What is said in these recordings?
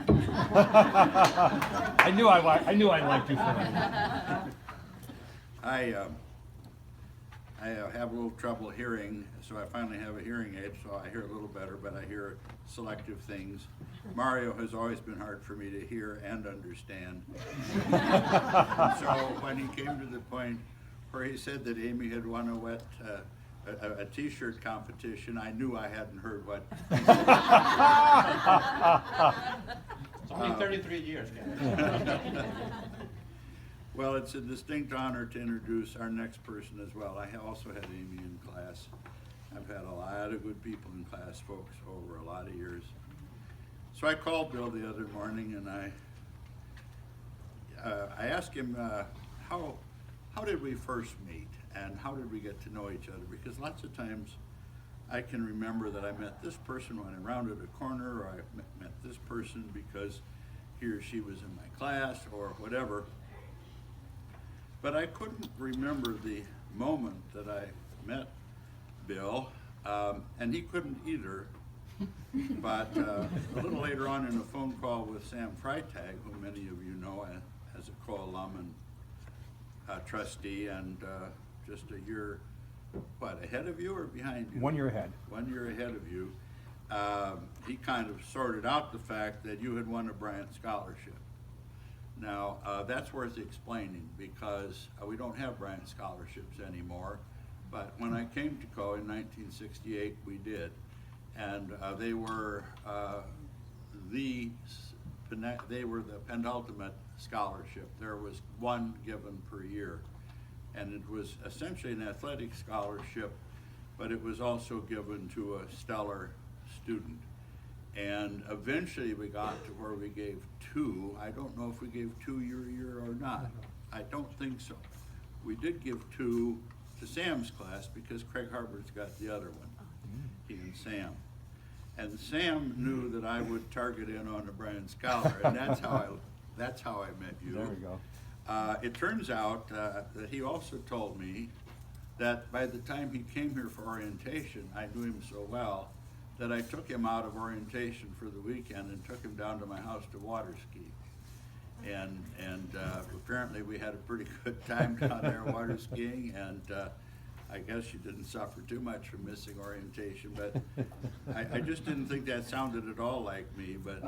I knew I liked you for that. I have a little trouble hearing, so I finally have a hearing aid, so I hear a little better, but I hear selective things. Mario has always been hard for me to hear and understand. So when he came to the point where he said that Amy had won a t-shirt competition, I knew I hadn't heard what he said. It's only 33 years, guys. Well, it's a distinct honor to introduce our next person as well. I also had Amy in class. I've had a lot of good people in class, folks, over a lot of years. So I called Bill the other morning and I asked him how did we first meet and how did we get to know each other? Because lots of times I can remember that I met this person when I rounded a corner, or I met this person because he or she was in my class or whatever. But I couldn't remember the moment that I met Bill, and he couldn't either. But a little later on in a phone call with Sam Freitag, who many of you know as a Coe alum and trustee, and just a year, ahead of you or behind you? 1 year ahead. 1 year ahead of you. He kind of sorted out the fact that you had won a Bryant Scholarship. Now, that's worth explaining because we don't have Bryant Scholarships anymore, but when I came to Coe in 1968, we did. And they were the penultimate scholarship. There was one given per year, and it was essentially an athletic scholarship, but it was also given to a stellar student. And eventually we got to where we gave two. I don't know if we gave two your year or not. I don't think so. We did give two to Sam's class because Craig Harvard's got the other one, he and Sam. And Sam knew that I would target in on a Bryant Scholar, and that's how I met you. There we go. It turns out that he also told me that by the time he came here for orientation, I knew him so well that I took him out of orientation for the weekend and took him down to my house to water ski. And apparently we had a pretty good time down there water skiing, and I guess you didn't suffer too much from missing orientation, but I just didn't think that sounded at all like me, but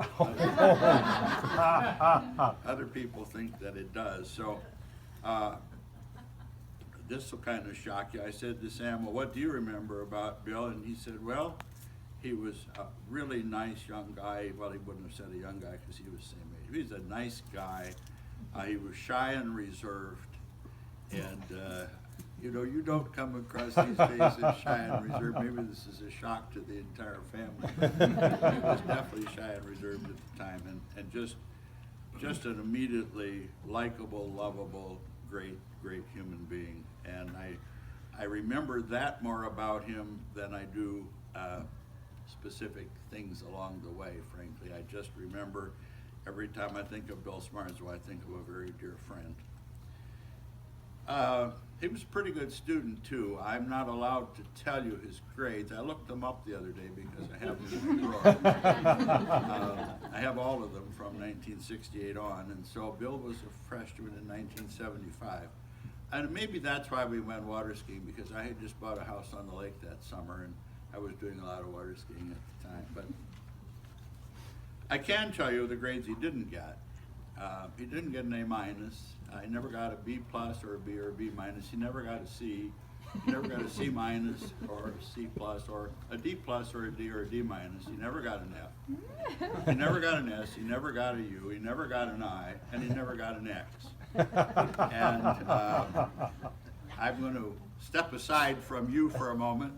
other people think that it does. So this will kind of shock you. I said to Sam, well, what do you remember about Bill? And he said, well, he was a really nice young guy. Well, he wouldn't have said a young guy because he was the same age. He was a nice guy. He was shy and reserved. And, you know, you don't come across these days as shy and reserved. Maybe this is a shock to the entire family. He was definitely shy and reserved at the time. And just an immediately likable, lovable, great human being. And I remember that more about him than I do specific things along the way, frankly. I just remember every time I think of Bill Smarsville, I think of a very dear friend. He was a pretty good student too. I'm not allowed to tell you his grades. I looked them up the other day because I have them in the drawer. I have all of them from 1968 on, and so Bill was a freshman in 1975. And maybe that's why we went water skiing, because I had just bought a house on the lake that summer and I was doing a lot of water skiing at the time. But I can tell you the grades he didn't get. He didn't get an A minus. He never got a B plus or a B or a B minus. He never got a C. He never got a C minus or a C plus or a D plus or a D or a D minus. He never got an F. He never got an S. He never got a U. He never got an I. And he never got an X. And I'm going to step aside from you for a moment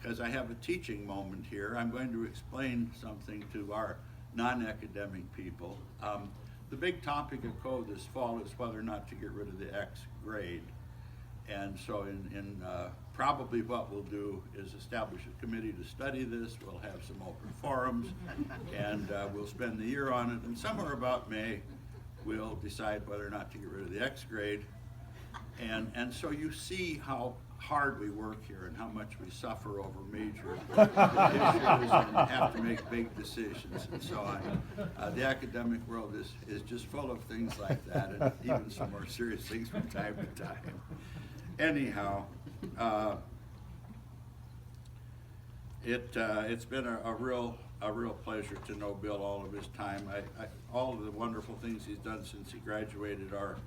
because I have a teaching moment here. I'm going to explain something to our non-academic people. The big topic of Coe this fall is whether or not to get rid of the X grade. And so in probably what we'll do is establish a committee to study this. We'll have some open forums, and we'll spend the year on it. And somewhere about May, we'll decide whether or not to get rid of the X grade. And so you see how hard we work here and how much we suffer over major issues and have to make big decisions and so on. The academic world is just full of things like that, and even some more serious things from time to time. Anyhow, it's been a real pleasure to know Bill all of his time. All of the wonderful things he's done since he graduated are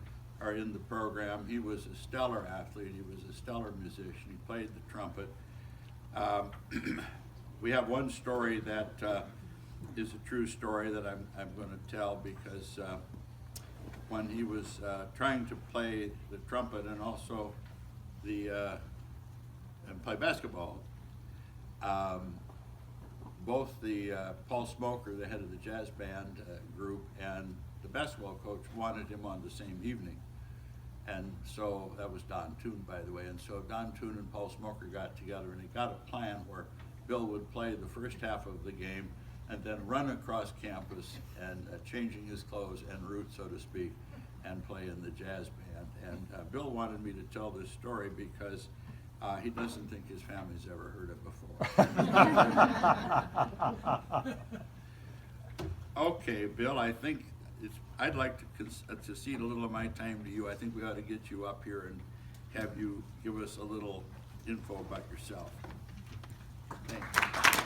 in the program. He was a stellar athlete. He was a stellar musician. He played the trumpet. We have one story that is a true story that I'm going to tell, because when he was trying to play the trumpet and also and play basketball, both the Paul Smoker, the head of the jazz band group, and the basketball coach wanted him on the same evening. And so that was Don Toon, by the way. And so Don Toon and Paul Smoker got together, and they got a plan where Bill would play the first half of the game and then run across campus and changing his clothes en route, so to speak, and play in the jazz band. And Bill wanted me to tell this story because he doesn't think his family's ever heard it before. Okay, Bill, I think I'd like to cede a little of my time to you. I think we ought to get you up here and have you give us a little info about yourself. Thank you.